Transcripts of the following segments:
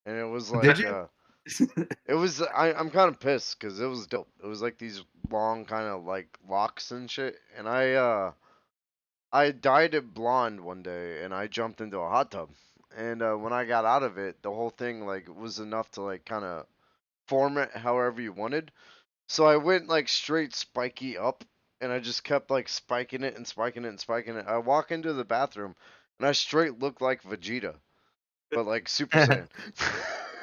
and it was Did like you? I'm kind of pissed because it was dope. It was like these long kind of like locks and shit, and I dyed it blonde one day, and I jumped into a hot tub, and when I got out of it, the whole thing like was enough to like kind of form it however you wanted. So I went like straight spiky up, and I just kept like spiking it and spiking it and spiking it. I walk into the bathroom, and I straight look like Vegeta, but like Super Saiyan.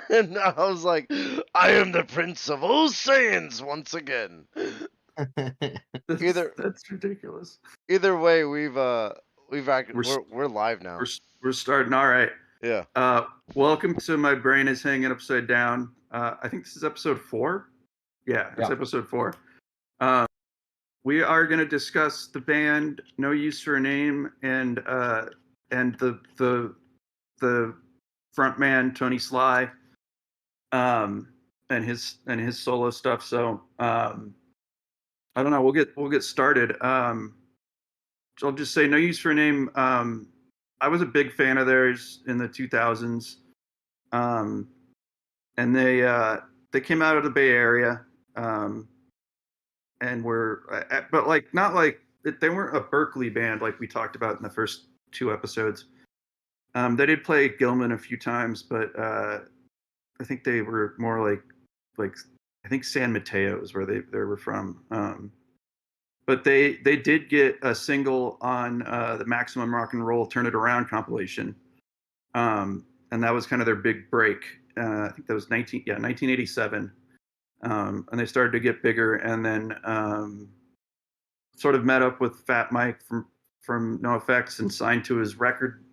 And I was like, I am the Prince of all Saiyans once again. That's Either that's ridiculous. either way, we've acted, We're s- we're live we're now. we're starting. All right. Yeah. Welcome to My Brain is Hanging Upside Down. I think this is episode 4. Yeah, it's Yeah. episode 4. Uh, we are going to discuss the band No Use for a Name and the frontman Tony Sly, and his solo stuff. So I don't know. We'll get started. I'll just say No Use for a Name. I was a big fan of theirs in the 2000s. Um, and they came out of the Bay Area, and were but like not like they weren't a Berkeley band like we talked about in the first 2 episodes. They did play Gilman a few times, but I think they were more like I think San Mateo is where they were from. But they did get a single on the Maximum Rock and Roll Turn It Around compilation, and that was kind of their big break. I think that was 1987, and they started to get bigger, and then sort of met up with Fat Mike from NoFX and signed to his record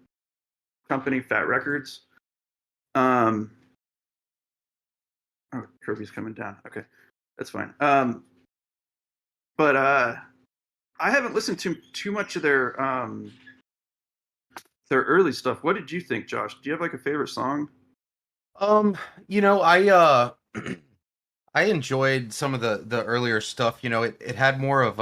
company, Fat Records. Oh, Kirby's coming down. Okay, that's fine. But I haven't listened to too much of their early stuff. What did you think, Josh? Do you have like a favorite song? Um, I I enjoyed some of the earlier stuff. It had more of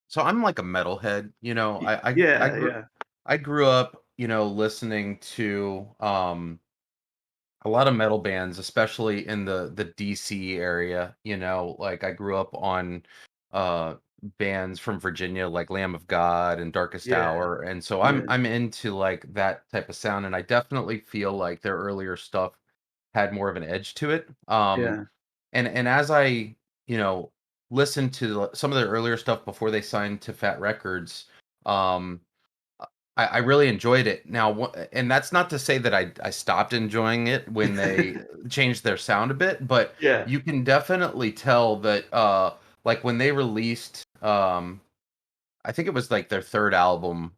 so I'm like a metalhead. Yeah, yeah, I grew up, listening to a lot of metal bands, especially in the DC area. Like I grew up on uh bands from Virginia like Lamb of God and Darkest yeah, Hour. And so I'm yeah, I'm into like that type of sound, and I definitely feel like their earlier stuff had more of an edge to it. yeah, And as I, you know, listened to some of their earlier stuff before they signed to Fat Records, um I really enjoyed it. Now, and that's not to say that I stopped enjoying it when they changed their sound a bit, but yeah. you can definitely tell that, like when they released, I think it was like their third album,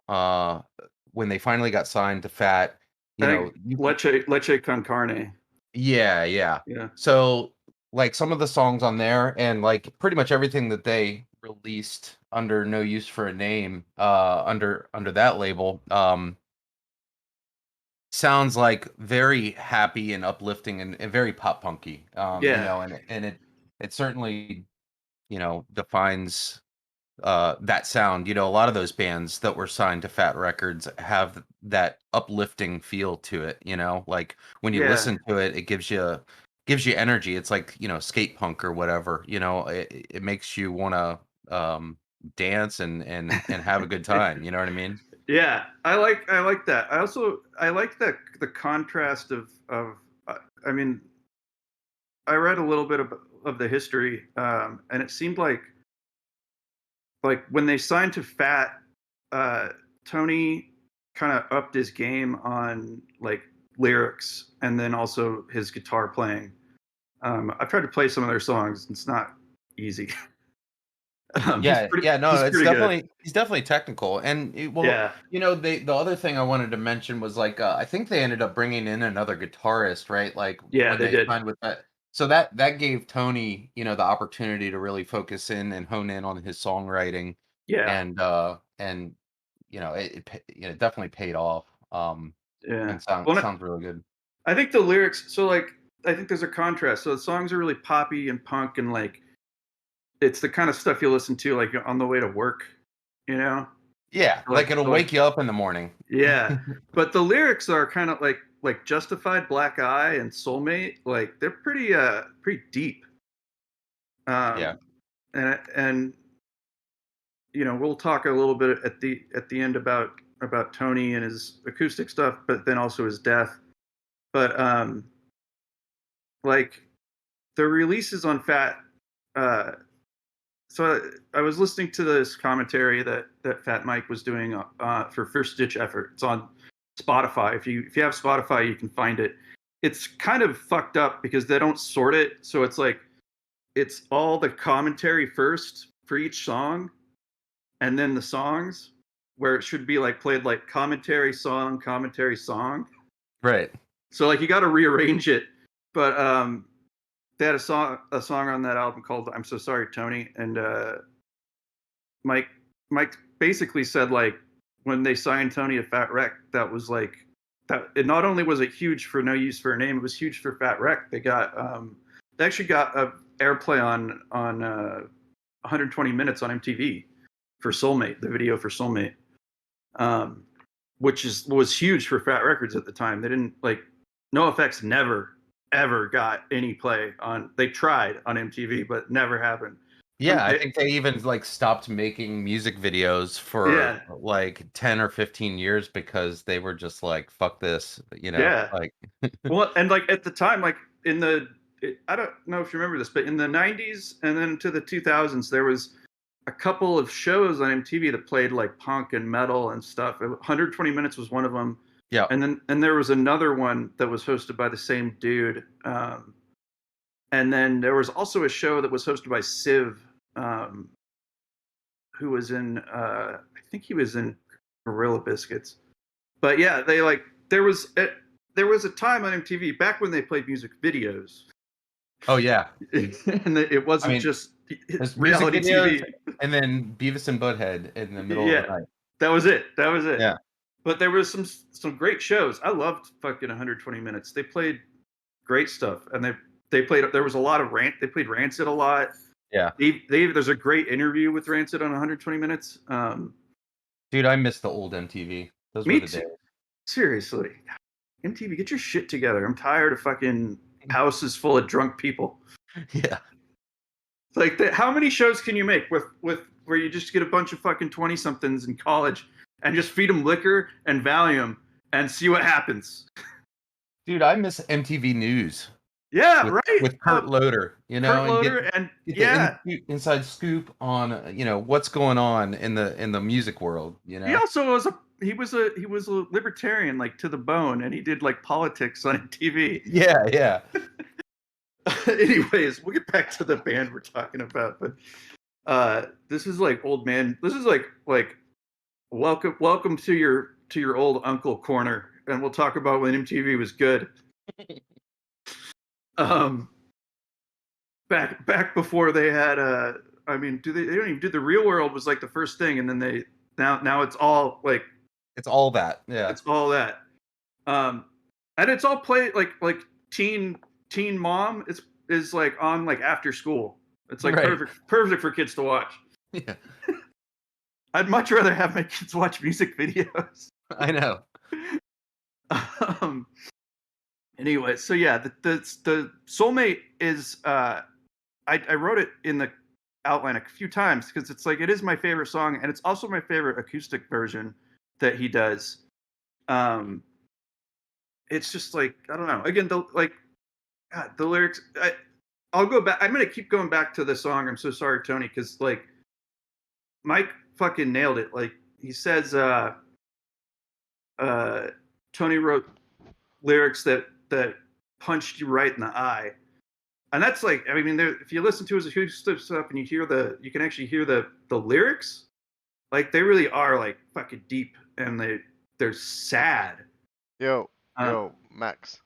when they finally got signed to Fat, I think you can, Leche con Carne. yeah, yeah. Yeah, So, like some of the songs on there, and like pretty much everything that they released under No Use for a Name, under that label, sounds like very happy and uplifting and very pop punky. yeah, And it certainly, defines that sound. A lot of those bands that were signed to Fat Records have that uplifting feel to it, like when you yeah, listen to it, it gives you energy. It's like, skate punk or whatever, it makes you want to dance and have a good time, you know what I mean? yeah. I like that. I like the contrast of. I mean, I read a little bit of the history, and it seemed like when they signed to Fat, uh, Tony kind of upped his game on like lyrics and then also his guitar playing. I've tried to play some of their songs. It's not easy. He's Yeah, pretty. yeah, no, He's it's pretty good. definitely he's definitely technical, and well, Yeah. the other thing I wanted to mention was like I think they ended up bringing in another guitarist, right? Like Yeah, when they they did. signed with that, so that gave Tony, the opportunity to really focus in and hone in on his songwriting, Yeah. and definitely paid off, Yeah. and Well, sounds really good. I think the lyrics. So like, I think there's a contrast. So the songs are really poppy and punk, and like, it's the kind of stuff you listen to like on the way to work. You know, Yeah, like like it'll like wake you up in the morning. yeah. But the lyrics are kind of like like Justified, Black Eye, and Soulmate, like they're pretty deep. Yeah. And you know, we'll talk a little bit at the end about Tony and his acoustic stuff, but then also his death. But like the releases on Fat. So I was listening to this commentary that Fat Mike was doing for First Ditch Effort. It's on Spotify. If you have Spotify, you can find it. It's kind of fucked up because they don't sort it, so it's like it's all the commentary first for each song, and then the songs, where it should be like played like commentary song. Right. So like you got to rearrange it. But they had a song on that album called "I'm So Sorry, Tony," and Mike basically said like when they signed Tony to Fat Wreck, that was like that. It not only was it huge for No Use for a Name, it was huge for Fat Wreck. They actually got a airplay on 120 Minutes on MTV for Soulmate, the video for Soulmate, which was huge for Fat Records at the time. They didn't like NoFX never ever got any play on. They tried on MTV, but never happened. Yeah, I think they even like stopped making music videos for like 10 or 15 years because they were just like, fuck this, you know? Yeah. Like well, and like at the time, like I don't know if you remember this, but in the 90s and then to the 2000s, there was a couple of shows on MTV that played like punk and metal and stuff. 120 Minutes was one of them. Yeah. And there was another one that was hosted by the same dude. And then there was also a show that was hosted by Civ, who was in I think he was in Gorilla Biscuits. But yeah, they like there was a time on MTV back when they played music videos. Oh yeah. And it wasn't just reality videos, TV. And then Beavis and Butthead in the middle of the night. That was it. Yeah. But there was some great shows. I loved fucking 120 Minutes. They played great stuff, and they played. There was a lot of They played Rancid a lot. Yeah. There's a great interview with Rancid on 120 Minutes. Dude, I miss the old MTV. Those were the days. Seriously, MTV, get your shit together. I'm tired of fucking houses full of drunk people. Yeah. Like how many shows can you make with where you just get a bunch of fucking 20-somethings in college and just feed them liquor and Valium and see what happens? Dude, I miss MTV News. Yeah, right. With Kurt Loder, you know, Kurt Loder and the inside scoop on what's going on in the music world. You know, he also was a libertarian, like to the bone, and he did like politics on TV. Yeah. Anyways, we'll get back to the band we're talking about, but this is like old man. This is like welcome to your old uncle corner, and we'll talk about when MTV was good. Back before they had they don't even do The Real World was like the first thing, and then now it's all like it's all that. Yeah, it's all that. And it's all played like Teen Mom is like on like after school. It's like perfect for kids to watch. Yeah. I'd much rather have my kids watch music videos. I know. Anyway, so yeah, the Soulmate is I wrote it in the outline a few times because it's like it is my favorite song, and it's also my favorite acoustic version that he does. It's just like I don't know. Again, the lyrics. I'll go back. I'm gonna keep going back to the song. I'm So Sorry, Tony, because like Mike fucking nailed it. Like he says, Tony wrote lyrics that punched you right in the eye, and that's like if you listen to his acoustic stuff and you can actually hear the lyrics, like they really are like fucking deep, and they're sad. Yo, Max.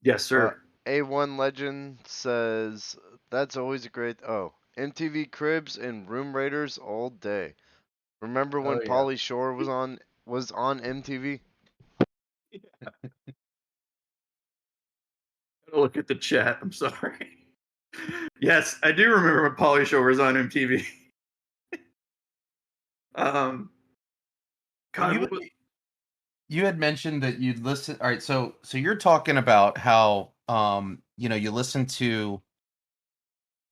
Yes, sir. A1 Legend says that's always a great. MTV Cribs and Room Raiders all day. Remember when Pauly Shore was on MTV? Yeah. Look at the chat. I'm sorry. Yes, I do remember when Pauly Shore was on MTV. God, you had mentioned that you'd listen. All right, so you're talking about how you listen to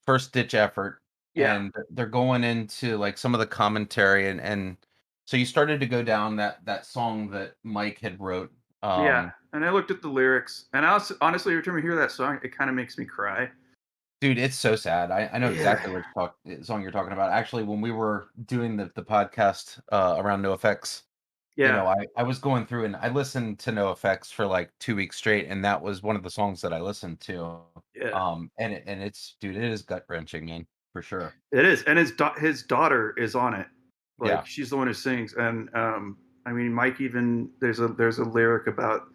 First Ditch Effort, Yeah. and they're going into like some of the commentary, and so you started to go down that song that Mike had wrote. Yeah. Um, And I looked at the lyrics, and honestly, every time I hear that song, it kind of makes me cry. Dude, it's so sad. I know Yeah. exactly song you're talking about. Actually, when we were doing the podcast around NoFX, Yeah. I was going through and I listened to NoFX for like 2 weeks straight, and that was one of the songs that I listened to. Yeah. And it's dude, it is gut wrenching, man, for sure. It is, and his daughter is on it. Like Yeah. she's the one who sings, and I mean, Mike even there's a lyric about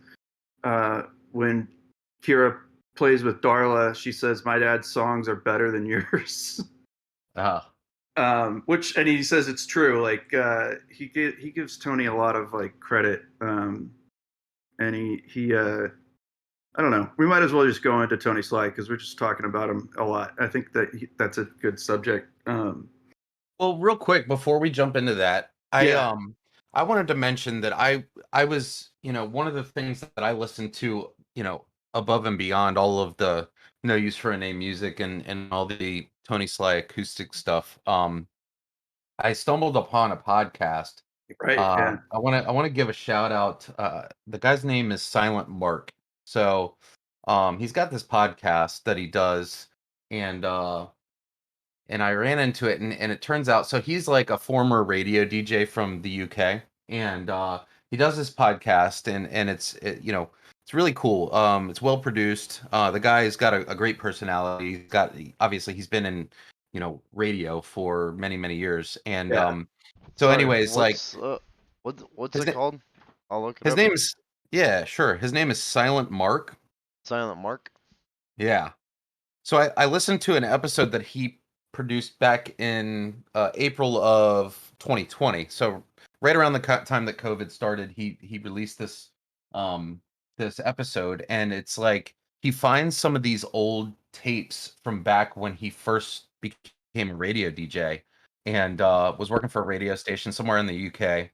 when Kira plays with Darla, she says, "My dad's songs are better than yours." Uh, Which, and he says it's true. Like he gives Tony a lot of like credit, and he I don't know. We might as well just go into Tony Sly because we're just talking about him a lot. I think that that's a good subject. well, real quick before we jump into that, Yeah, I wanted to mention that I was, one of the things that I listened to, above and beyond all of the No Use for a Name music and all the Tony Sly acoustic stuff. I stumbled upon a podcast. right. Yeah, I want to give a shout out. The guy's name is Silent Mark. So, he's got this podcast that he does, and I ran into it, and it turns out, so he's like a former radio DJ from the UK, and he does this podcast, and it's really cool. It's well produced. The guy's got a great personality. Obviously he's been in radio for many many years, and yeah. so Sorry, anyways, like what's his it na- called? I'll look it his up. name is yeah, sure. His name is Silent Mark. Silent Mark. Yeah. So I listened to an episode that he produced back in April of 2020. So right around the time that COVID started, he released this episode, and it's like he finds some of these old tapes from back when he first became a radio DJ, and was working for a radio station somewhere in the UK.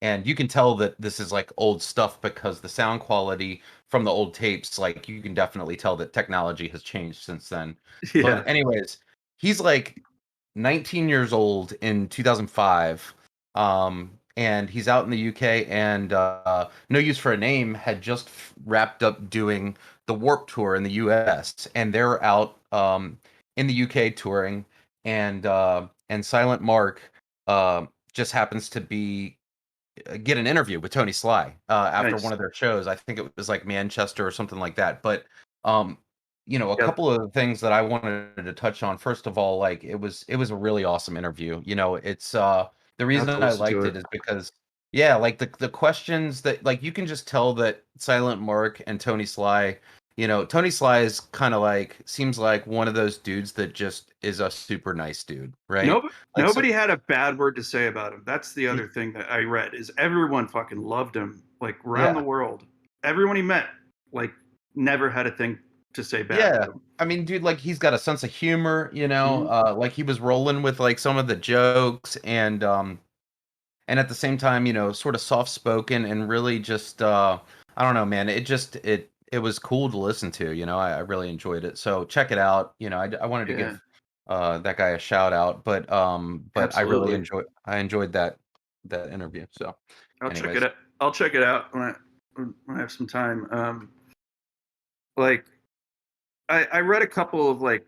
And you can tell that this is like old stuff because the sound quality from the old tapes, like you can definitely tell that technology has changed since then. Yeah. But anyways, he's like 19 years old in 2005. And he's out in the UK, and No Use for a Name had just wrapped up doing the Warp Tour in the US, and they're out in the UK touring, and Silent Mark just happens to be get an interview with Tony Sly after Nice. one of their shows. I think it was like Manchester or something like that. But um, a Yep. couple of things that I wanted to touch on. First of all, like it was a really awesome interview. It's the I have reason to I listen to liked it. it is because yeah, like the questions that, like, you can just tell that Silent Mark and Tony Sly, Tony Sly is kind of like, seems like one of those dudes that just is a super nice dude, right? Like, so Nobody had a bad word to say about him. That's the other thing that I read is everyone fucking loved him, like around the yeah. world. Everyone he met, like, never had a thing to say bad Yeah. about him. I mean, dude, like, he's got a sense of humor, Mhm. like he was rolling with like some of the jokes, and at the same time, sort of soft spoken and really just I don't know, man. It was cool to listen to, I really enjoyed it. So check it out. I wanted to Yeah, give that guy a shout out, but absolutely. I enjoyed that interview. So I'll check it anyways. out. I'll check it out when I have some time. Like I read a couple of like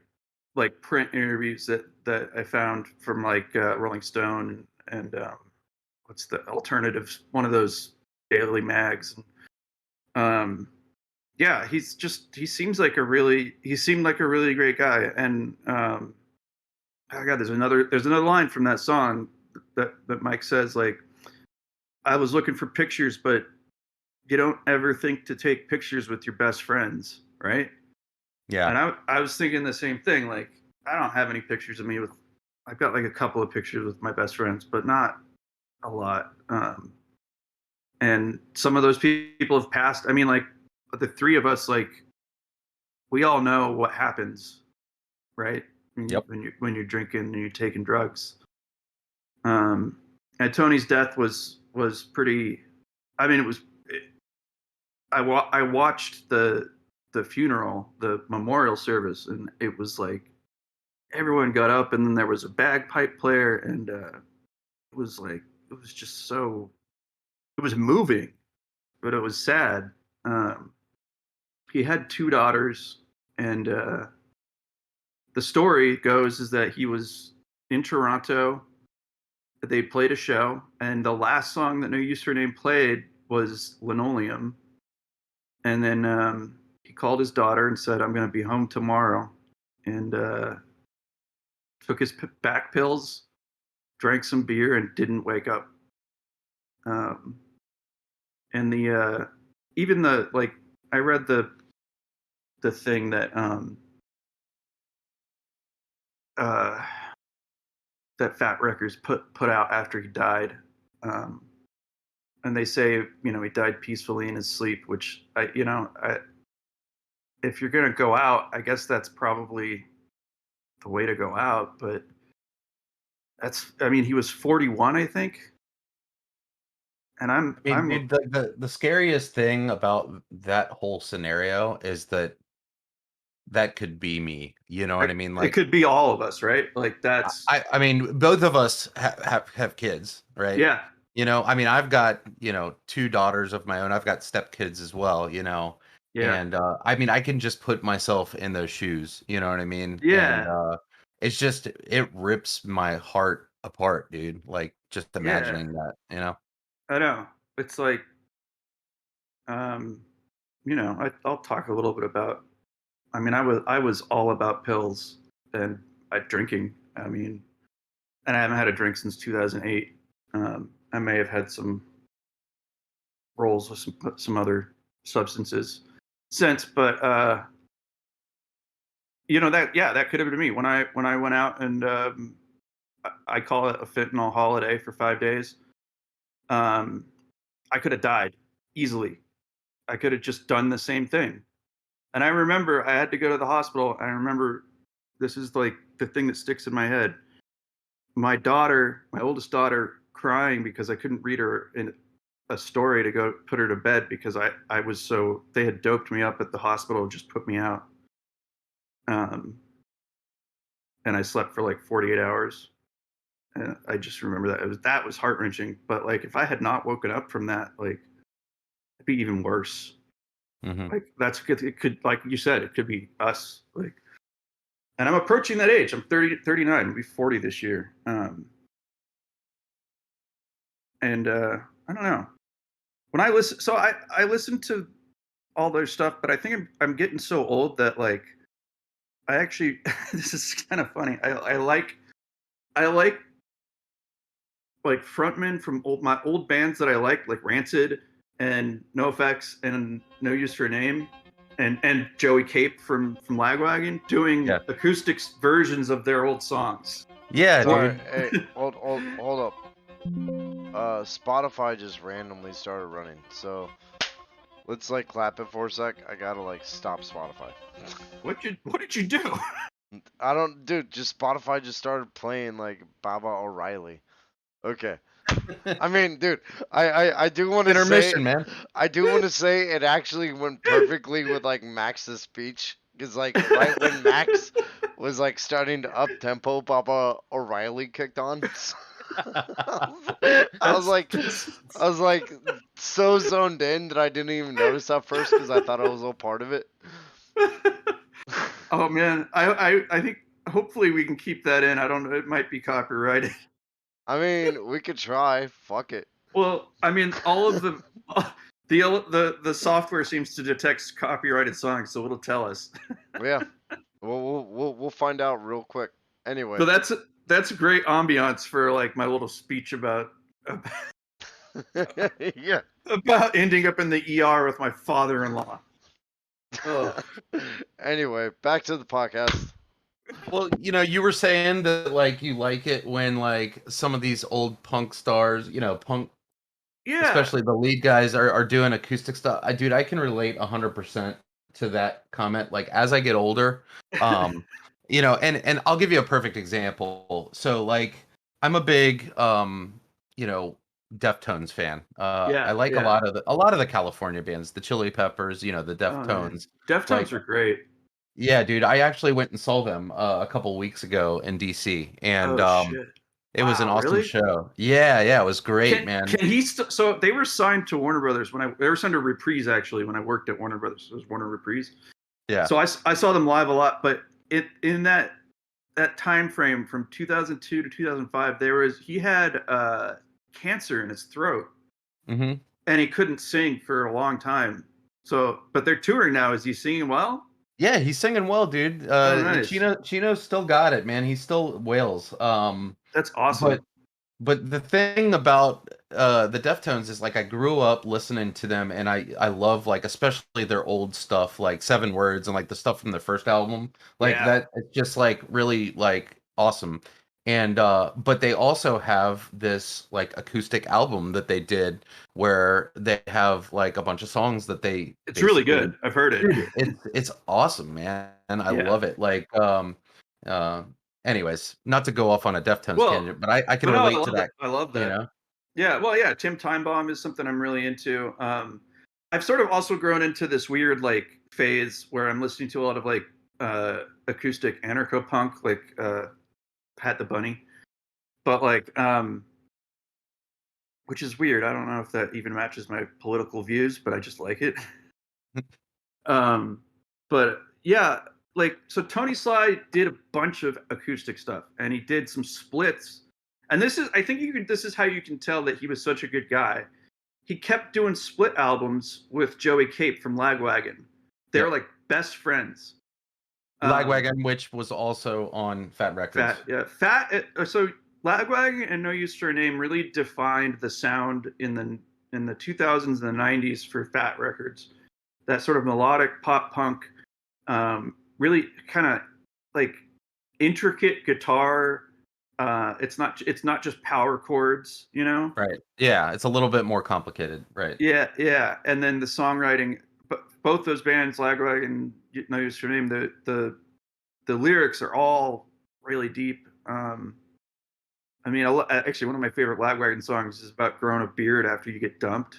print interviews that I found from like Rolling Stone and what's the alternative one of those daily mags. Um, yeah, he seemed like a really great guy. And oh god, there's another line from that song that Mike says, like, I was looking for pictures, but you don't ever think to take pictures with your best friends, right? Yeah. And I was thinking the same thing. Like, I don't have any pictures of me with. I've got like a couple of pictures with my best friends, but not a lot. And some of those people have passed. I mean, like the three of us, like we all know what happens, right? Yep. When you're drinking and you're taking drugs. And Tony's death was pretty. I mean, I watched the funeral, the memorial service, and it was like everyone got up, and then there was a bagpipe player, and it was like it was just so it was moving, but it was sad. He had 2 daughters, and the story goes is that he was in Toronto. They played a show, and the last song that No Use for Name played was Linoleum. And then he called his daughter and said, "I'm going to be home tomorrow," and took his back pills, drank some beer, and didn't wake up. And the even the like I read the thing that that Fat Wreckers put out after he died, and they say he died peacefully in his sleep, which if you're gonna go out, I guess that's probably the way to go out. But he was 41, I think. And dude, the scariest thing about that whole scenario is that could be me. You know what I mean? Like, it could be all of us, right? Like that's. I mean, both of us have kids, right? Yeah. I've got 2 daughters of my own. I've got stepkids as well. Yeah. And I can just put myself in those shoes. You know what I mean? Yeah. And it's just it rips my heart apart, dude. Like just imagining that. I know. It's like, I'll talk a little bit about. I was all about pills and drinking. And I haven't had a drink since 2008. I may have had some rolls with some other substances since, but that could have been me when I went out, and I call it a fentanyl holiday for 5 days. I could have died easily. I could have just done the same thing. And I remember I had to go to the hospital. I remember this is like the thing that sticks in my head. My oldest daughter, crying because I couldn't read her in a story to go put her to bed because I was they had doped me up at the hospital, just put me out. And I slept for like 48 hours. And I just remember that was heart-wrenching. But like, if I had not woken up from that, like, it'd be even worse. Mm-hmm. Like it could, like you said, it could be us. Like, and I'm approaching that age. I'm 39. I'll be 40 this year. And I don't know. When I listen, so I listen to all their stuff, but I think I'm getting so old that like, I actually this is kind of funny. I like frontmen from my old bands that I like Rancid and NoFX and No Use for a Name and Joey Cape from Lagwagon doing acoustics versions of their old songs. Yeah, dude. Hey, hold up. Spotify just randomly started running, so let's like clap it for a sec. I gotta like stop Spotify. What did you do? I don't, dude. Just Spotify just started playing like Baba O'Reilly. Okay. I mean, dude, I do want to say, intermission, man. I do want to say it actually went perfectly with like Max's speech, because like right when Max was like starting to up tempo, Baba O'Reilly kicked on. I was like so zoned in that I didn't even notice at first because I thought I was all part of it. Oh man, I think hopefully we can keep that in. I don't know, it might be copyrighted. I mean, we could try. Fuck it. Well, I mean, all of the software seems to detect copyrighted songs, so it'll tell us. Yeah. We'll find out real quick. Anyway. So that's great ambiance for like my little speech about yeah, about ending up in the ER with my father-in-law. Anyway, back to the podcast. Well, you were saying that like you like it when like some of these old punk stars, punk, especially the lead guys are doing acoustic stuff. Dude, I can relate 100% to that comment. Like as I get older, and I'll give you a perfect example. So like I'm a big Deftones fan. I Yeah, like a yeah. lot of the California bands, the Chili Peppers, the Oh man, Deftones. Deftones Like, are great. yeah, dude, I actually went and saw them a couple weeks ago in DC, and Oh shit! it was an Wow, awesome really? show. Yeah, yeah, it was great, man. Can he? So they were signed to Warner Brothers they were signed to Reprise actually when I worked at Warner Brothers. It was Warner Reprise. Yeah. So I saw them live a lot, but in that time frame from 2002 to 2005, he had cancer in his throat, hmm and he couldn't sing for a long time. So, but they're touring now. Is he singing well? Yeah, he's singing well, dude. Oh, nice. Chino's still got it, man. He's still wails. That's awesome. But the thing about the Deftones is, like, I grew up listening to them, and I love, like, especially their old stuff, like Seven Words and like the stuff from their first album, like Yeah. that. It's just like really like awesome. And but they also have this like acoustic album that they did where they have like a bunch of songs that they It's really basically. good. I've heard it. Dude, it's awesome, man. I Yeah. love it. Like uh anyways, not to go off on a Deftones Well, tangent, but I can But no, relate to that, I love you that. know? Yeah, well, yeah, Tim Timebomb is something I'm really into. I've sort of also grown into this weird like phase where I'm listening to a lot of like acoustic anarcho punk, like Pat the Bunny, but like which is weird. I don't know if that even matches my political views, but I just like it. But yeah, like so Tony Sly did a bunch of acoustic stuff, and he did some splits. And I think this is how you can tell that he was such a good guy. He kept doing split albums with Joey Cape from Lagwagon. They were like best friends. Lagwagon, which was also on Fat Records. So Lagwagon and No Use for a Name really defined the sound in the 2000s and the 90s for Fat Records. That sort of melodic pop punk, really kind of like intricate guitar. It's not just power chords, you know. Right. Yeah, it's a little bit more complicated, right? Yeah, yeah. And then the songwriting, but both those bands, Lagwagon and No Use for a Name, the lyrics are all really deep. I mean, actually, one of my favorite Lagwagon songs is about growing a beard after you get dumped.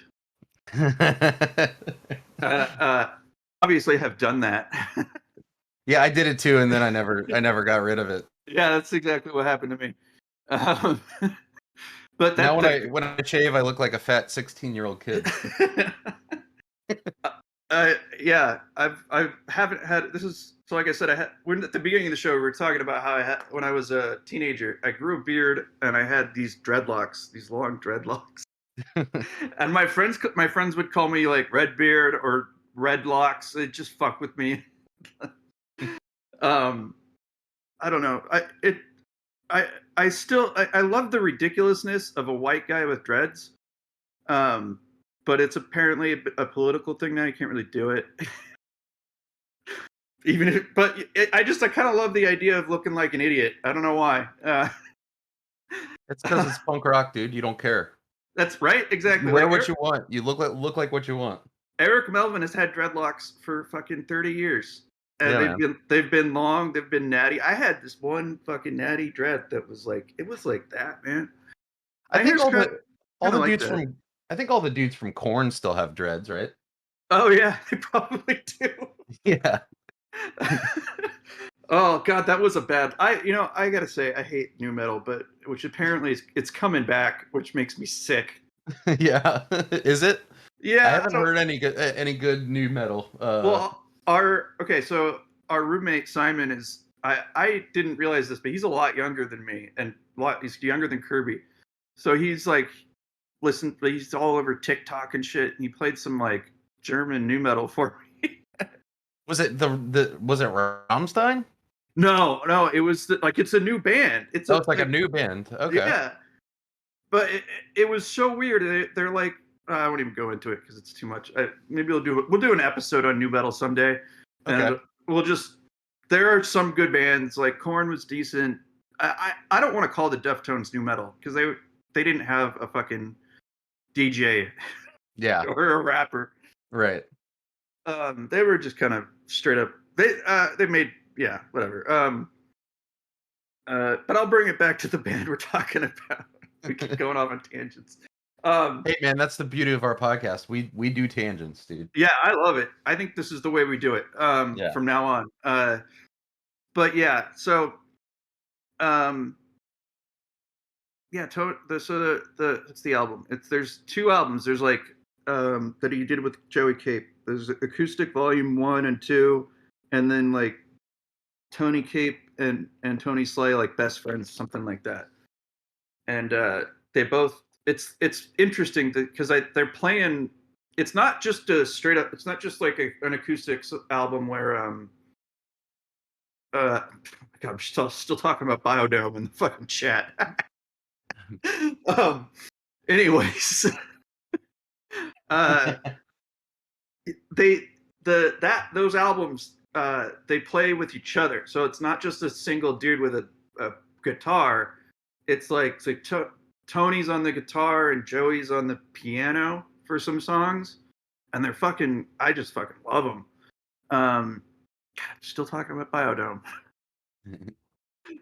Obviously, have done that. Yeah, I did it too, and then I never got rid of it. Yeah, that's exactly what happened to me. But now when I shave, I look like a fat 16-year-old kid. Yeah, I haven't had this is so like I said when at the beginning of the show we were talking about how when I was a teenager I grew a beard and I had these dreadlocks, these long dreadlocks. And my friends would call me like Red Beard or Red Locks. They just fuck with me. I don't know. I still love the ridiculousness of a white guy with dreads. But it's apparently a political thing now. You can't really do it. I kind of love the idea of looking like an idiot. I don't know why. It's because it's punk rock, dude. You don't care. That's right. Exactly. You wear what you want. You look like what you want. Eric Melvin has had dreadlocks for fucking 30 years. And Yeah, they've been long, they've been natty. I had this one fucking natty dread that was like that, man. I think all the like dudes from I think all the dudes from Korn still have dreads, right? Oh yeah, they probably do. Yeah. Oh god, that was a bad. I gotta say I hate new metal, but which apparently it's coming back, which makes me sick. Yeah. Is it? Yeah, I haven't heard any good new metal. Well, so our roommate Simon is. I didn't realize this, but he's a lot younger than me, and he's younger than Kirby. So he's like, he's all over TikTok and shit, and he played some like German new metal for me. Was it was it Rammstein? No, it was it's a new band. It's like a new band. Okay. Yeah, but it was so weird. They're like, I won't even go into it because it's too much. Maybe we'll do an episode on new metal someday, and there are some good bands. Like Korn was decent. I don't want to call the Deftones new metal because they didn't have a fucking DJ, yeah, or a rapper, right? They were just kind of straight up. They made whatever. But I'll bring it back to the band we're talking about. We keep going off on tangents. Hey man, that's the beauty of our podcast. We do tangents, dude. Yeah, I love it. I think this is the way we do it Yeah. from now on. But yeah, so yeah, it's the album. There's 2 albums. There's like that he did with Joey Cape. There's Acoustic Volume 1 and 2, and then like Tony Cape and Tony Slay like best friends, something like that. And they both it's interesting because they're playing. It's not just a straight up. It's not just like an acoustic album where God, I'm still talking about Biodome in the fucking chat. Anyways, those albums they play with each other, so it's not just a single dude with a guitar. It's like Tony's on the guitar and Joey's on the piano for some songs, and they're fucking. I just fucking love them. God, I'm still talking about Biodome.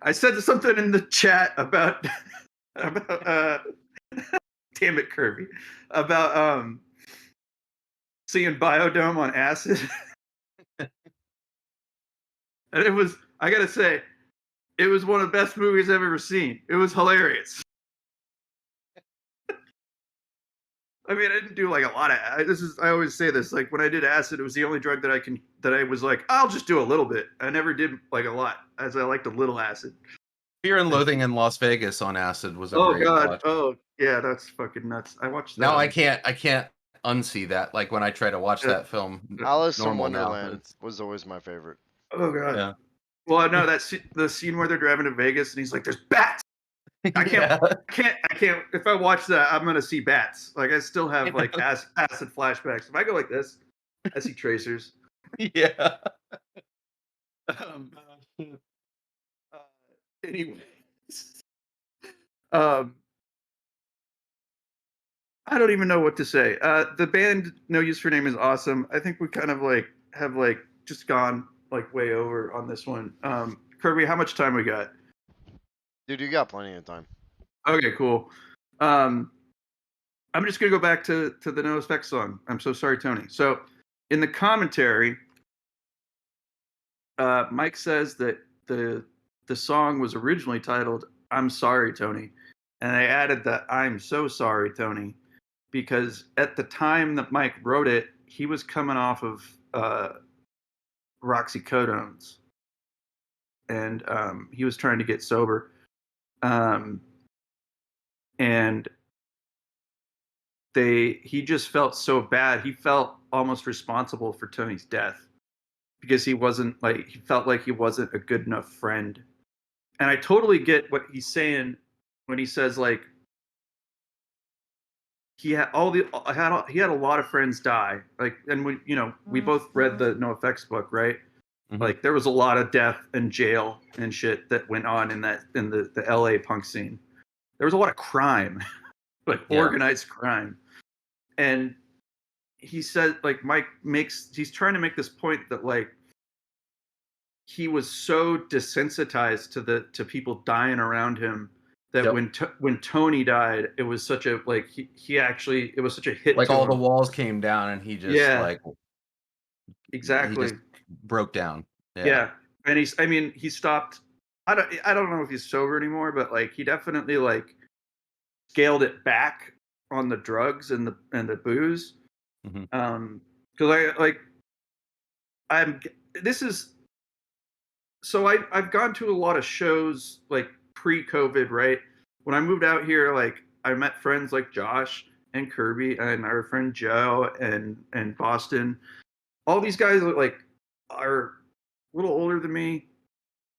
I said something in the chat about damn it, Kirby, about seeing Biodome on acid. And it was, I gotta say, it was one of the best movies I've ever seen. It was hilarious. I mean, I didn't do like a lot of. I always say this. Like when I did acid, it was the only drug that I was like, I'll just do a little bit. I never did like a lot, as I liked a little acid. Fear and Loathing in Las Vegas on acid was a Oh great god. watch. Oh yeah, that's fucking nuts. I watched that. Now I can't unsee that. Like when I try to watch that film. Alice in normal now, Wonderland was always my favorite. Oh god. Yeah. Well, I know the scene where they're driving to Vegas and he's like, "There's bats." I can't. If I watch that, I'm gonna see bats. Like I still have like acid flashbacks. If I go like this, I see tracers. Yeah. Anyways, I don't even know what to say. The band No Use for Name is awesome. I think we kind of like have like just gone like way over on this one. Kirby, how much time we got? Dude, you got plenty of time. Okay, cool. I'm just gonna go back to the NoFX song. I'm so sorry, Tony. So in the commentary, Mike says that the song was originally titled "I'm Sorry, Tony," and I added that "I'm so sorry, Tony," because at the time that Mike wrote it, he was coming off of roxycodones, and he was trying to get sober. And he just felt so bad. He felt almost responsible for Tony's death because he felt like he wasn't a good enough friend. And I totally get what he's saying when he says like he had a lot of friends die. Like, and we both read the NoFX book, right? Mm-hmm. Like there was a lot of death and jail and shit that went on in the LA punk scene. There was a lot of crime, like organized crime. And he said, like, he's trying to make this point that like he was so desensitized to people dying around him that when Tony died, it was such a like it was such a hit. Like all the walls came down and he just like exactly he just broke down. Yeah. And he stopped. I don't know if he's sober anymore, but like he definitely like scaled it back on the drugs and the booze. Mm-hmm. Because I've gone to a lot of shows like pre-COVID, right? When I moved out here, like I met friends like Josh and Kirby and our friend Joe and Boston. All these guys are a little older than me,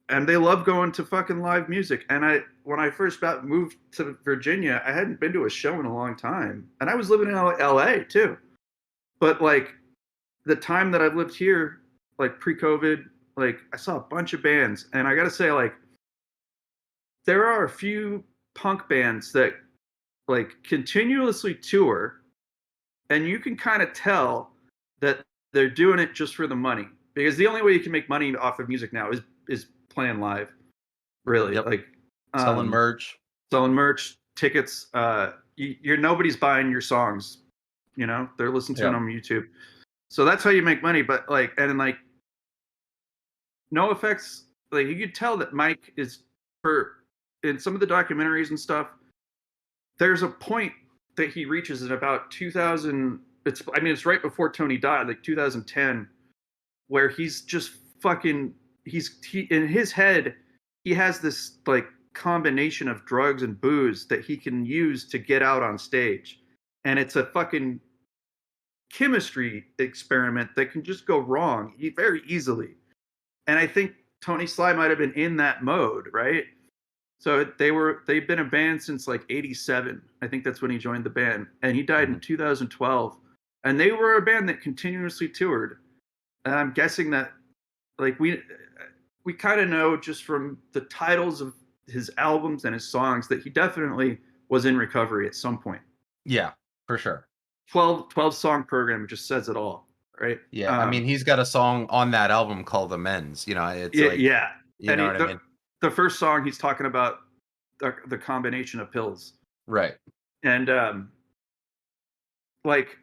and they love going to fucking live music. And when I first moved to Virginia, I hadn't been to a show in a long time, and I was living in LA too. But like the time that I've lived here, like pre-COVID, like I saw a bunch of bands, and I gotta say, like there are a few punk bands that like continuously tour, and you can kind of tell that they're doing it just for the money, because the only way you can make money off of music now is playing live, really. Like selling merch, tickets. you're nobody's buying your songs. You know, they're listening to Yeah. it on YouTube. So that's how you make money. But like, and like, no effects. Like you could tell that Mike is in some of the documentaries and stuff. There's a point that he reaches in about 2000. It's right before Tony died, like 2010, where he's just fucking. He in his head, he has this like combination of drugs and booze that he can use to get out on stage, and it's a fucking chemistry experiment that can just go wrong very easily. And I think Tony Sly might have been in that mode, right? So they've been a band since like '87. I think that's when he joined the band, and he died in 2012. And they were a band that continuously toured. And I'm guessing that like we kind of know just from the titles of his albums and his songs that he definitely was in recovery at some point. Yeah, for sure. 12 song program just says it all, right? Yeah, I mean, he's got a song on that album called Amends. You know, it's yeah, like, yeah. you know what I mean? The first song he's talking about the combination of pills, Right. and like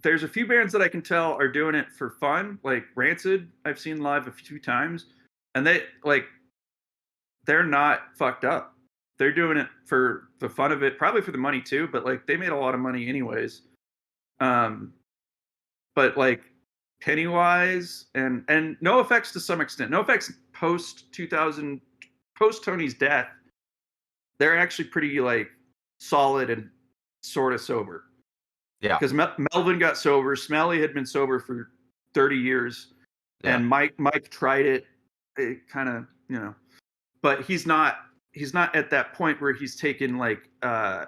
there's a few bands that I can tell are doing it for fun, like Rancid. I've seen live a few times, and they're not fucked up. They're doing it for the fun of it, probably for the money too. But like they made a lot of money anyways. But like Pennywise and No Effects to some extent. No Effects post Tony's death, they're actually pretty like solid and sort of sober. Yeah. Because Melvin got sober. Smelly had been sober for 30 years, and Mike tried it. It kind of, you know, but he's not at that point where he's taken like a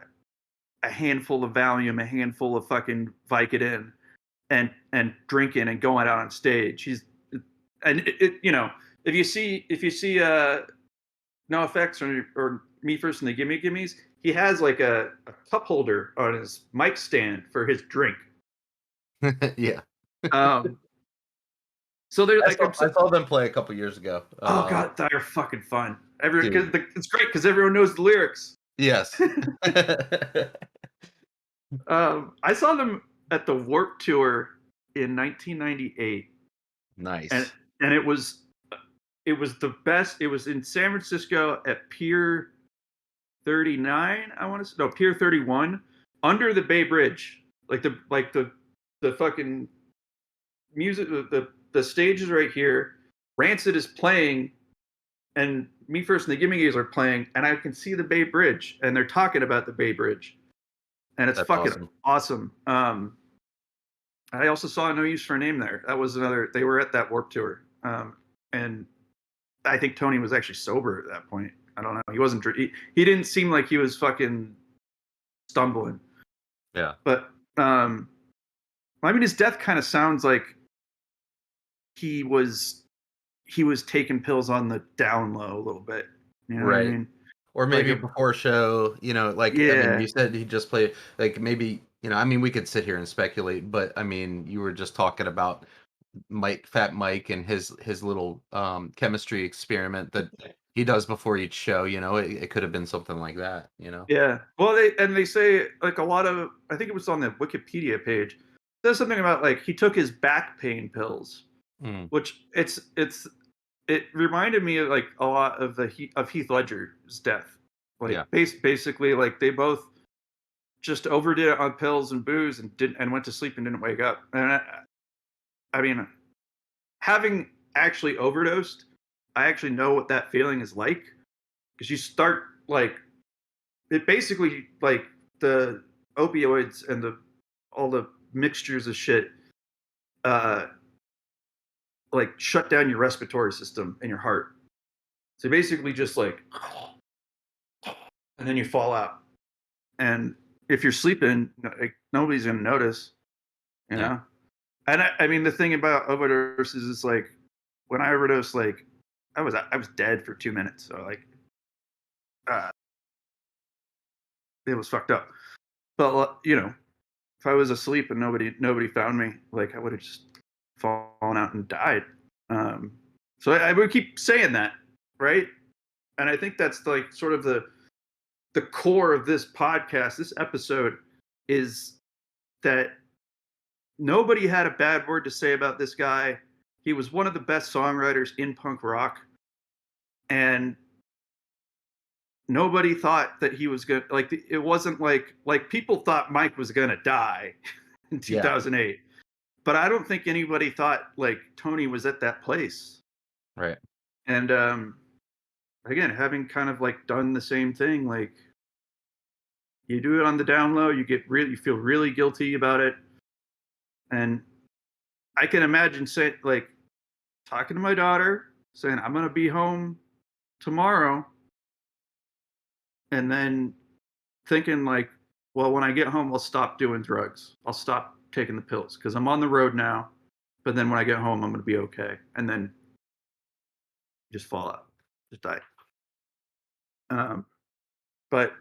handful of Valium, a handful of fucking Vicodin, and drinking and going out on stage. You know, if you see No Effects or Me First and the Gimme Gimmes, he has like a cup holder on his mic stand for his drink. Yeah. So they're I saw them play a couple years ago. Oh god, they're fucking fun. It's great because everyone knows the lyrics. Yes. I saw them at the Warped Tour in 1998. Nice. And it was the best. It was in San Francisco at Pier 39. Pier 31, under the Bay Bridge. Like the fucking music. The stage is right here. Rancid is playing, and Me First and the Gimme Gimmes are playing, and I can see the Bay Bridge, and they're talking about the Bay Bridge, and it's fucking awesome. I also saw No Use for a Name there. That was another. They were at that Warped Tour, and I think Tony was actually sober at that point. I don't know. He wasn't. He didn't seem like he was fucking stumbling. Yeah. But I mean, his death kind of sounds like he was taking pills on the down low a little bit. You know right. What I mean? Or maybe before show, you know, like, yeah. I mean, you said he just played, like, maybe, you know, I mean, we could sit here and speculate, but I mean, you were just talking about Fat Mike and his little chemistry experiment that he does before each show. You know, it could have been something like that, you know? Yeah. Well, they say like a lot of, I think it was on the Wikipedia page, it says something about like he took his back pain pills, which it reminded me of like a lot of of Heath Ledger's death. Like basically like they both just overdid it on pills and booze and went to sleep and didn't wake up. And I mean, having actually overdosed, I actually know what that feeling is like, because you start like it basically like the opioids and all the mixtures of shit like shut down your respiratory system and your heart. So basically just like, and then you fall out. And if you're sleeping, like, nobody's gonna notice, you know? And I mean, the thing about overdoses is like, when I overdosed, like I was dead for 2 minutes. So like, it was fucked up. But you know, if I was asleep and nobody found me, like I would have just fallen out and died. So I would keep saying that, right? And I think that's like sort of the the core of this podcast, this episode, is that nobody had a bad word to say about this guy. He was one of the best songwriters in punk rock, and nobody thought that he was gonna, like, it wasn't like people thought Mike was gonna die in 2008, but I don't think anybody thought like Tony was at that place. Right. And again, having kind of like done the same thing, like you do it on the down low, you feel really guilty about it. And I can imagine talking to my daughter, saying, I'm gonna be home tomorrow, and then thinking like, well, when I get home, I'll stop doing drugs. I'll stop taking the pills because I'm on the road now. But then when I get home, I'm gonna be okay. And then just fall out, just die. But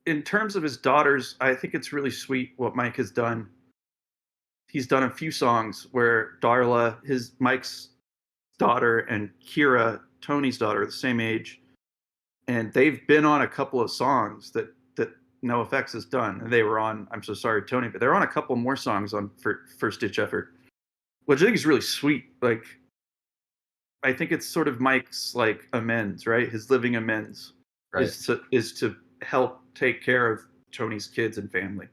in terms of his daughters, I think it's really sweet what Mike has done. He's done a few songs where Darla, Mike's daughter, and Kira, Tony's daughter, are the same age, and they've been on a couple of songs that NoFX has done. And they were on I'm So Sorry, Tony, but they're on a couple more songs on for First Ditch Effort, which I think is really sweet. Like, I think it's sort of Mike's like amends, right? His living amends, Right. is to help take care of Tony's kids and family.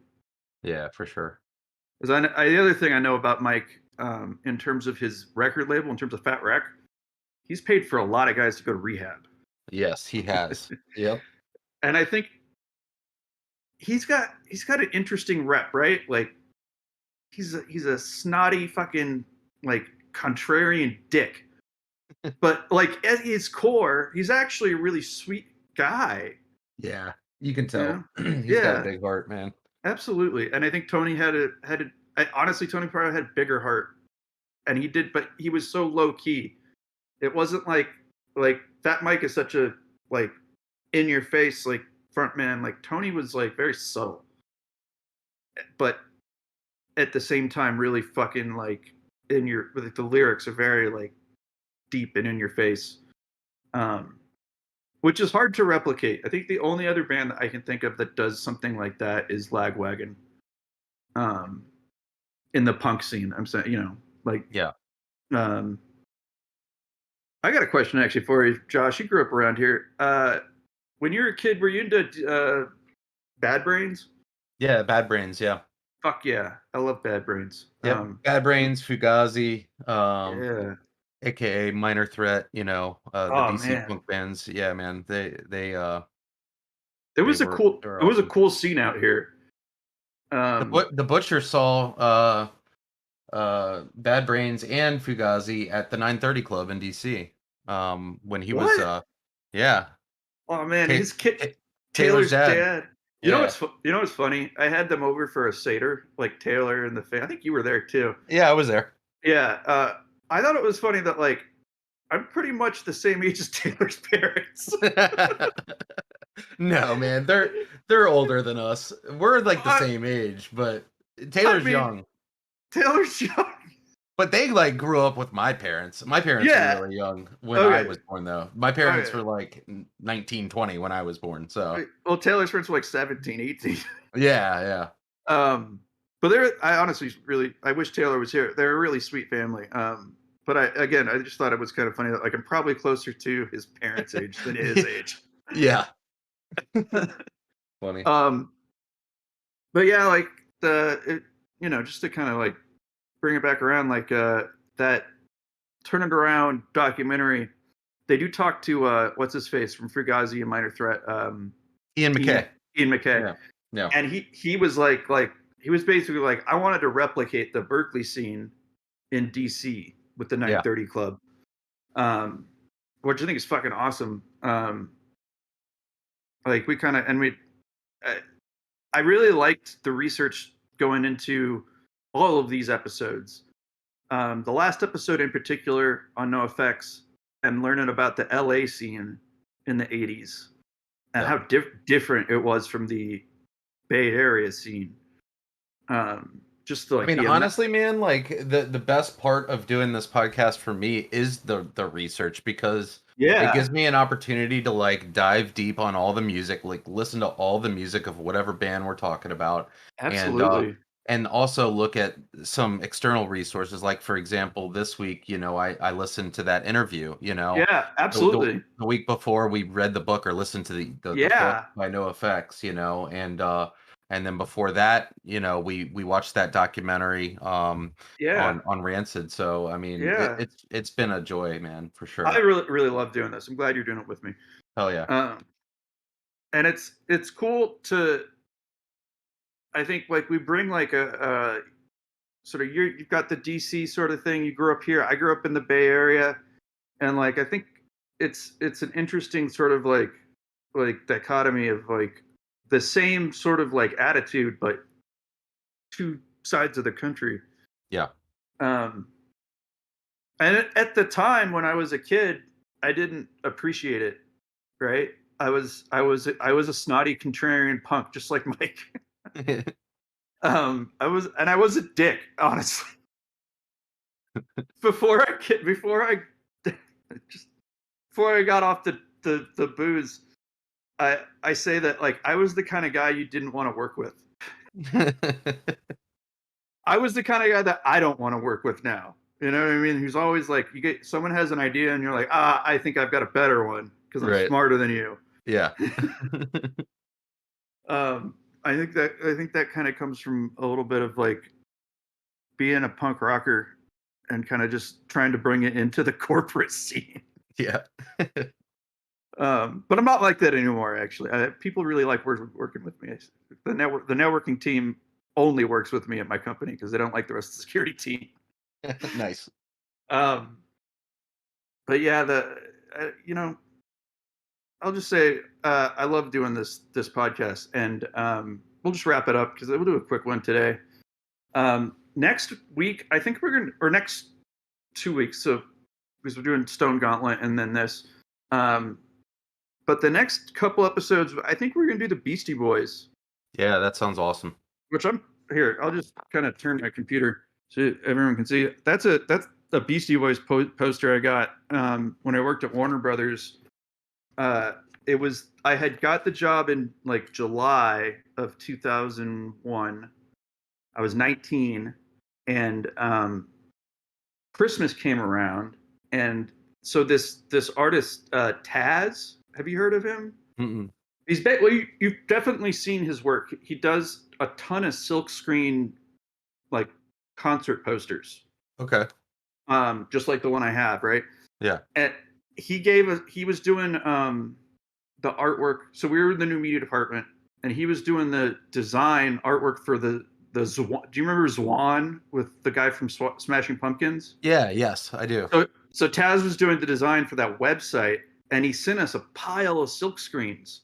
Yeah, for sure. Because the other thing I know about Mike, in terms of his record label, in terms of Fat Wreck, he's paid for a lot of guys to go to rehab. Yes, he has. Yep. And I think he's got an interesting rep, right? Like he's a snotty fucking like contrarian dick. But like at his core, he's actually a really sweet guy. Yeah, you can tell. Yeah. He's got a big heart, man. Absolutely. And I think Tony honestly, Tony probably had a bigger heart, and he did, but he was so low key. It wasn't like Fat Mike is such a like in your face like front man. Like Tony was like very subtle, but at the same time really fucking like the lyrics are very like deep and in your face, which is hard to replicate. I think the only other band that I can think of that does something like that is Lagwagon, in the punk scene. I'm saying, Yeah. I got a question actually for you, Josh. You grew up around here. When you were a kid, were you into Bad Brains? Yeah, Bad Brains. Yeah. Fuck yeah, I love Bad Brains. Yep. Bad Brains, Fugazi, Yeah. aka Minor Threat. The DC man. punk bands. Yeah, man. They There was they a were- cool they were it was a awesome. cool scene out here. The Butcher saw Bad Brains and Fugazi at the 930 Club in DC. When he was What? yeah. Oh man, Ta- his kid Taylor's dad. You know Yeah. what's funny? I had them over for a Seder, like Taylor and the I think you were there too. Yeah, I was there. Yeah, I thought it was funny that like I'm pretty much the same age as Taylor's parents. No, man, they're older than us. We're like the same age, but Taylor's young. Taylor's young. But they like grew up with my parents. My parents Yeah. were really young when I Okay. was born, though. My parents Okay. were like 19, 20 when I was born. So Well, Taylor's friends were like 17, 18. yeah. But I honestly I wish Taylor was here. They're a really sweet family. But I just thought it was kind of funny that like I'm probably closer to his parents' age than his age. Yeah. Funny. But yeah, like just to kind of like bring it back around, like that Turn It Around documentary, they do talk to what's his face from Fugazi and Minor Threat, Ian McKay. Ian McKay. Yeah. And he was like he was basically like, I wanted to replicate the Berkeley scene in DC with the 930 Club, which I think is fucking awesome. Like we kind of I really liked the research going into all of these episodes. The last episode in particular on NoFX, and learning about the LA scene in the 80s and how different it was from the Bay Area scene. Just like, I mean, honestly, man, like the best part of doing this podcast for me is the research, because Yeah, It gives me an opportunity to like dive deep on all the music, like listen to all the music of whatever band we're talking about, and absolutely. also look at some external resources. Like for example, this week, I listened to that interview. Yeah, absolutely. The week before we read the book or listened to the book Yeah, by No Effects, and then before that, we watched that documentary yeah, on Rancid. So I mean, yeah. it's been a joy, man, for I sure. really really love doing this. I'm glad you're doing it with me. Hell yeah. Um, and it's cool to, I think, like we bring like a sort of, you've got the DC sort of thing. You grew up here. I grew up in the Bay Area, and like I think it's an interesting sort of like dichotomy of like the same sort of like attitude, but two sides of the country. Yeah. Um, and at the time when I was a kid, I didn't appreciate it. Right? I was a snotty contrarian punk, just like Mike. I was a dick, honestly. Before I just before I got off the booze, I say that like I was the kind of guy you didn't want to work with. I was the kind of guy that I don't want to work with now. You know what I mean? Who's always like, you get someone has an idea and you're like, I think I've got a better one because I'm Right. smarter than you. Yeah. I think that kind of comes from a little bit of like being a punk rocker and kind of just trying to bring it into the corporate scene. Yeah. But I'm not like that anymore. Actually, people really like working with me. The networking team only works with me at my company because they don't like the rest of the security team. Nice. But yeah, I'll just say I love doing this podcast, and we'll just wrap it up because we'll do a quick one today. Next week, I think or next 2 weeks, so because we're doing Stone Gauntlet and then this. But the next couple episodes, I think we're gonna do the Beastie Boys. Yeah, that sounds awesome. Which I'll just kind of turn my computer so everyone can see it. That's a Beastie Boys poster I got when I worked at Warner Brothers. I had got the job in like July of 2001. I was 19, and Christmas came around, and so this artist Taz, have you heard of him? Mm-mm. You've definitely seen his work. He does a ton of silkscreen like concert posters. Okay. Just like the one I have, right? Yeah. And he was doing the artwork. So we were in the new media department, and he was doing the design artwork for the Zwan. Do you remember Zwan with the guy from Smashing Pumpkins? Yeah. Yes, I do. So Taz was doing the design for that website, and he sent us a pile of silk screens.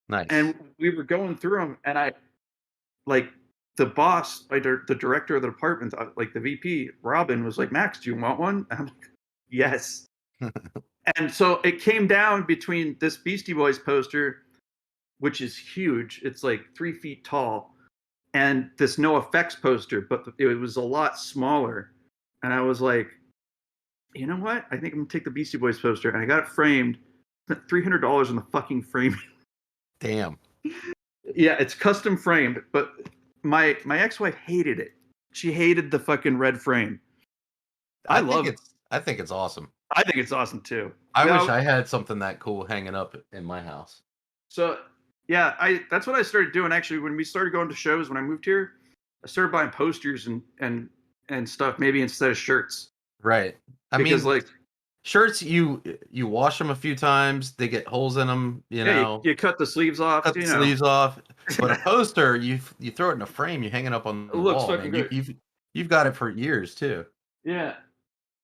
Nice. And we were going through them, and I, like, the boss, like the director of the department, like the VP, Robin, was like, Max, do you want one? And I'm like, yes. And so it came down between this Beastie Boys poster, which is huge. It's like 3 feet tall, and this No Effects poster, but it was a lot smaller. And I was like, you know what? I think I'm gonna take the Beastie Boys poster, and I got it framed. Spent $300 on the fucking frame. Damn. Yeah, it's custom framed, but my ex-wife hated it. She hated the fucking red frame. I love it. I think it's awesome. I think it's awesome too. I wish I had something that cool hanging up in my house. So yeah, that's what I started doing actually when we started going to shows when I moved here. I started buying posters and stuff maybe instead of shirts. Right. Because like shirts, you wash them a few times, they get holes in them, you cut the sleeves off. Cut the sleeves off. But a poster, you throw it in a frame, you hang it up on the looks wall. fucking Man. good. You've got it for years too. Yeah.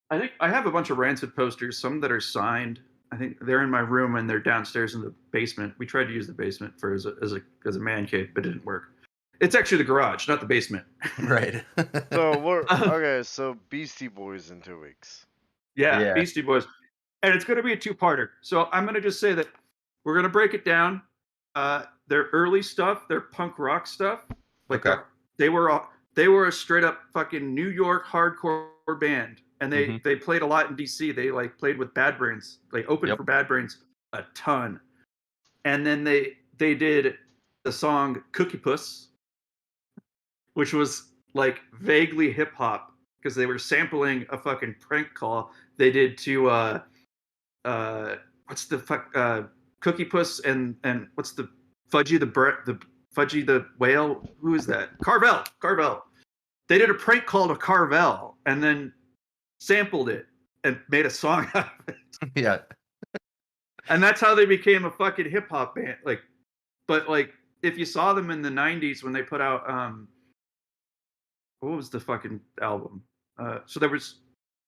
I think I have a bunch of Rancid posters, some that are signed. I think they're in my room and they're downstairs in the basement. We tried to use the basement for as a man cave, but it didn't work. It's actually the garage, not the basement. Right. So we're okay. So Beastie Boys in 2 weeks. Yeah, Beastie Boys, and it's going to be a two-parter. So I'm going to just say that we're going to break it down. Their early stuff, their punk rock stuff, like okay. They were a straight up fucking New York hardcore band. and Mhm. they played a lot in DC. They like played with Bad Brains, like opened Yep. for Bad Brains a ton, and then they did the song Cookie Puss, which was like vaguely hip hop because they were sampling a fucking prank call they did to what's the fuck Cookie Puss and what's the Fudgy the Fudgy the whale? Who is that? Carvel. Carvel. They did a prank call to Carvel and then sampled it and made a song out of it. Yeah. And that's how they became a fucking hip hop band. Like, but like if you saw them in the '90s when they put out what was the fucking album? So there was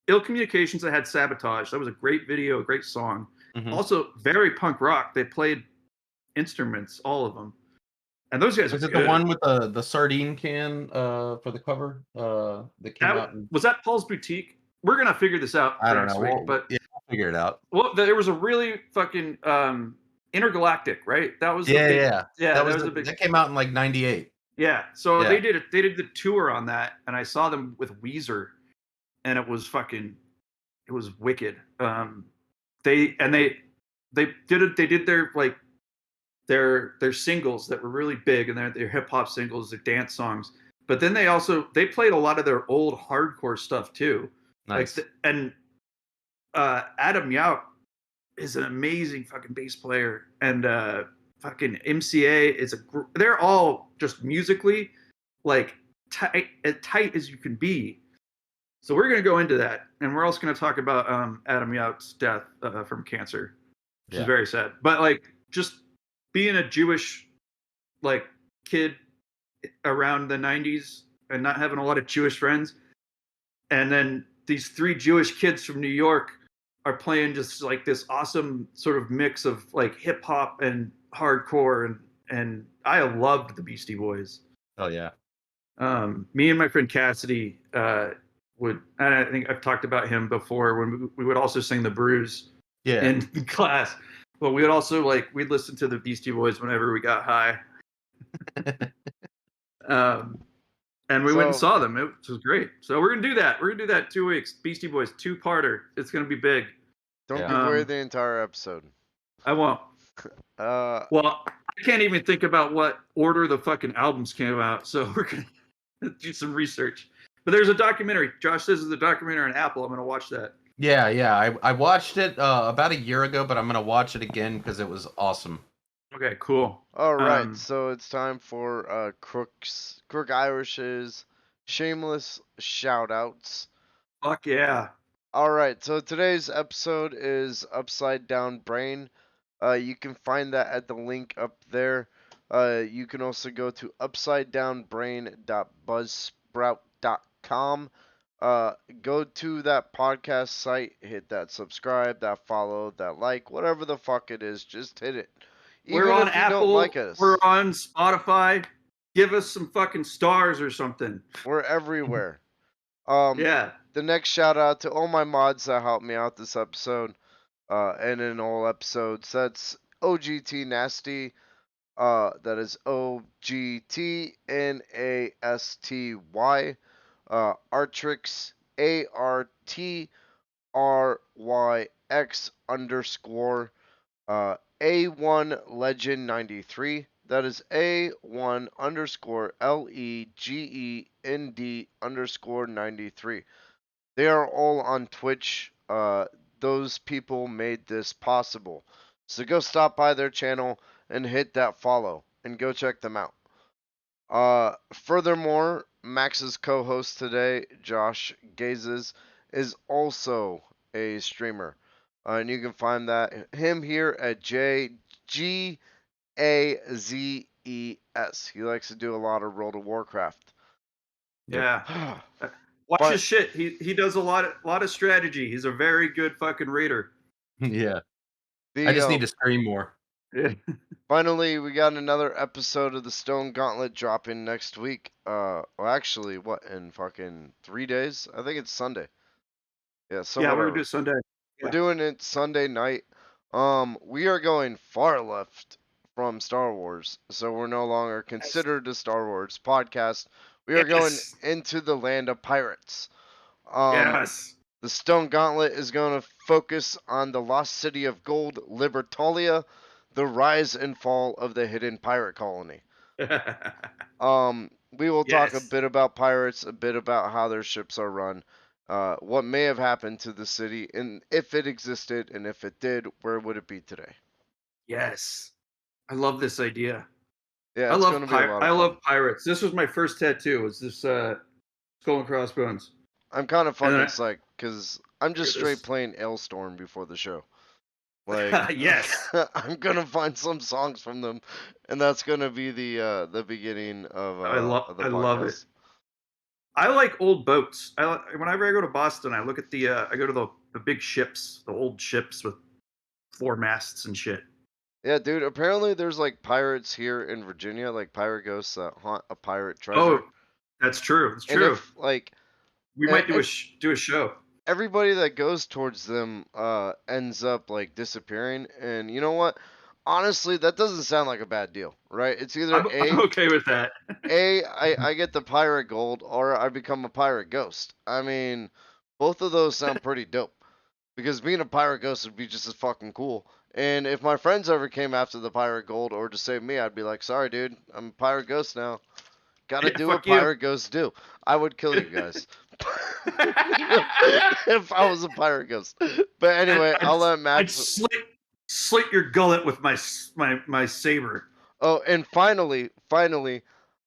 Ill Communications that had Sabotage. That was a great video, a great song. Mhm. Also very punk rock. They played instruments, all of them. And those guys Was are it good. the one with the sardine can for the cover that came out? Was that Paul's Boutique? We're gonna figure this out I for don't next know. week. We'll, But yeah, we'll figure it out. well, there was a really fucking Intergalactic, right? That was Yeah, the big, yeah. yeah, That that was was a big, that came out in like '98. yeah. So Yeah. they did the tour on that, and I saw them with Weezer, and it was wicked. They did their like their singles that were really big, and their hip hop singles, their dance songs. But then they played a lot of their old hardcore stuff too. Nice. Like and Adam Yauch is an amazing fucking bass player, and fucking MCA is they're all just musically like as tight as you can be. So we're gonna go into that, and we're also gonna talk about Adam Yauch's death from cancer, which is very sad. But like just being a Jewish like kid around the '90s and not having a lot of Jewish friends, and then these three Jewish kids from New York are playing just like this awesome sort of mix of like hip hop and hardcore, and I loved the Beastie Boys. Oh yeah. Me and my friend Cassidy would, and I think I've talked about him before, when we would also sing the Brews in class. But we would also we'd listen to the Beastie Boys whenever we got high. And we went and saw them. It was great. So we're gonna do that. We're gonna do that 2 weeks. Beastie Boys 2-parter. It's gonna be big. Don't give away the entire episode. I won't. Well, I can't even think about what order the fucking albums came out. So we're gonna do some research. But there's a documentary. Josh says there's a documentary on Apple. I'm gonna watch that. Yeah. I watched it about a year ago, but I'm gonna watch it again because it was awesome. Okay, cool. All right, so it's time for Crook Irish's shameless shout-outs. Fuck yeah. All right, so today's episode is Upside Down Brain. You can find that at the link up there. You can also go to upsidedownbrain.buzzsprout.com. Go to that podcast site, hit that subscribe, that follow, that like, whatever the fuck it is, just hit it. We're on Apple. We're on Spotify. Give us some fucking stars or something. We're everywhere. Yeah. The next shout out to all my mods that helped me out this episode, and in all episodes. That's OGT Nasty. That is OGT NASTY. Artrix ARTRYX_ A1 Legend 93. That is A1 _ LEGEND _ 93. They are all on Twitch. Those people made this possible. So go stop by their channel and hit that follow and go check them out. Furthermore, Max's co-host today, Josh Gazes, is also a streamer. And you can find him here at JGAZES. He likes to do a lot of World of Warcraft. Yeah. Watch his shit. He does a lot of strategy. He's a very good fucking raider. Yeah. I just need to stream more. Yeah. Finally, we got another episode of the Stone Gauntlet dropping next week. Well, actually, what, in fucking 3 days? I think it's Sunday. Yeah, so yeah, we're gonna do Sunday. We're doing it Sunday night. We are going far left from Star Wars, so we're no longer considered a Star Wars podcast. We are going into the land of pirates. Yes. The Stone Gauntlet is going to focus on the lost city of gold, Libertalia, the rise and fall of the hidden pirate colony. We will talk a Yes. bit about pirates, a bit about how their ships are run, what may have happened to the city, and if it existed, and if it did, where would it be today? Yes. I love this idea. Yeah, it's going to be a lot of fun. I love pirates. This was my first tattoo. Was this Skull and Crossbones? I'm kind of fucking then psyched because I'm just Hear straight this. playing Ailstorm before the show. Like, Yes. I'm gonna find some songs from them, and that's gonna be the beginning of I of the I love it. podcast. I like old boats. Whenever I go to Boston, I look at I go to the big ships, the old ships with 4 masts and shit. Yeah, dude. Apparently, there's like pirates here in Virginia, like pirate ghosts that haunt a pirate treasure. Oh, that's true. That's And true. if like We might do a show. everybody that goes towards them ends up like disappearing, and you know what? Honestly, that doesn't sound like a bad deal, right? It's either I'm okay with that. I get the pirate gold, or I become a pirate ghost. I mean, both of those sound pretty dope. Because being a pirate ghost would be just as fucking cool. And if my friends ever came after the pirate gold or to save me, I'd be like, sorry, dude, I'm a pirate ghost now. Gotta Yeah, do what fuck you. pirate ghosts do. I would kill you guys. If I was a pirate ghost. But anyway, I'll let I'd Max. slit your gullet with my saber. Oh, and finally,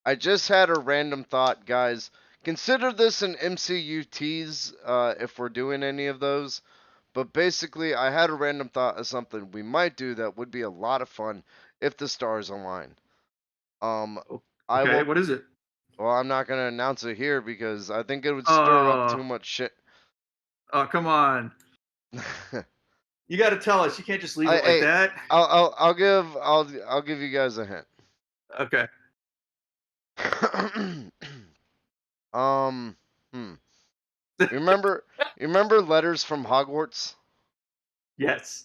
I just had a random thought, guys. Consider this an MCU tease if we're doing any of those. But basically, I had a random thought of something we might do that would be a lot of fun if the stars align. I Okay, will. what is it? Well, I'm not gonna announce it here because I think it would stir up Oh. too much shit. Oh, come on. You got to tell us. You can't just leave it Hey, like that. I'll give you guys a hint. Okay. You remember Letters from Hogwarts? Yes.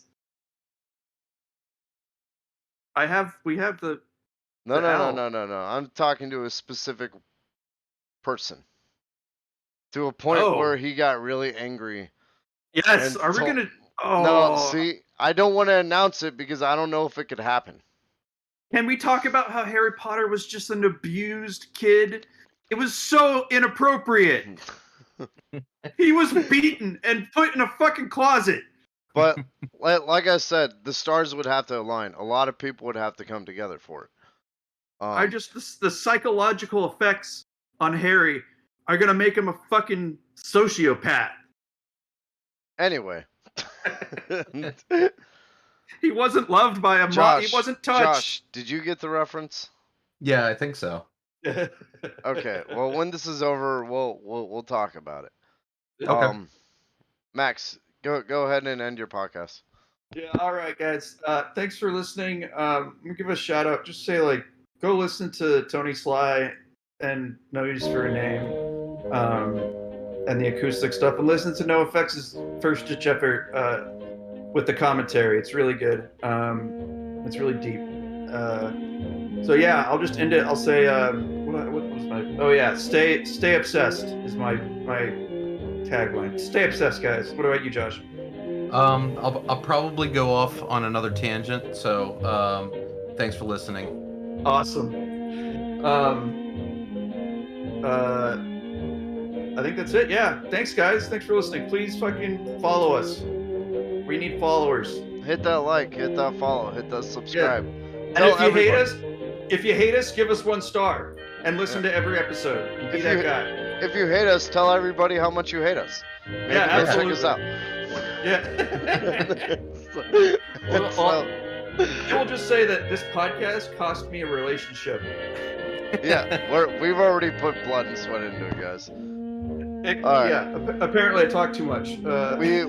We have the No, The no, owl. no. I'm talking to a specific person. To a point Oh. where he got really angry. Yes. And Are we told- gonna? Oh. No, see, I don't want to announce it because I don't know if it could happen. Can we talk about how Harry Potter was just an abused kid? It was so inappropriate. He was beaten and put in a fucking closet. But like I said, the stars would have to align. A lot of people would have to come together for it. The psychological effects on Harry are gonna make him a fucking sociopath. Anyway. He wasn't loved by a mom. Josh, He wasn't touched. Josh, did you get the reference? Yeah, I think so. Okay. Well, when this is over, we'll talk about it. Okay. Max, go ahead and end your podcast. Yeah, all right, guys. Thanks for listening. I'm gonna give a shout out. Just say go listen to Tony Sly and No Use for a Name, and the acoustic stuff, and listen to NoFX's first ditch effort with the commentary. It's really good. It's really deep. So yeah, I'll just end it. I'll say, what was my? Oh yeah, stay obsessed is my tagline. Stay obsessed, guys. What about you, Josh? I'll probably go off on another tangent. So, thanks for listening. Awesome. I think that's it. Yeah. Thanks, guys. Thanks for listening. Please fucking follow us. We need followers. Hit that like, hit that follow, hit that subscribe. And Tell if you everybody. hate us, give us 1 star and listen to every episode. And be If that you- guy. If you hate us, tell everybody how much you hate us. Maybe Yeah, they'll check us out. Yeah. So, We'll just say that this podcast cost me a relationship. yeah, we've already put blood and sweat into it, guys. All right. Yeah. Apparently, I talk too much. We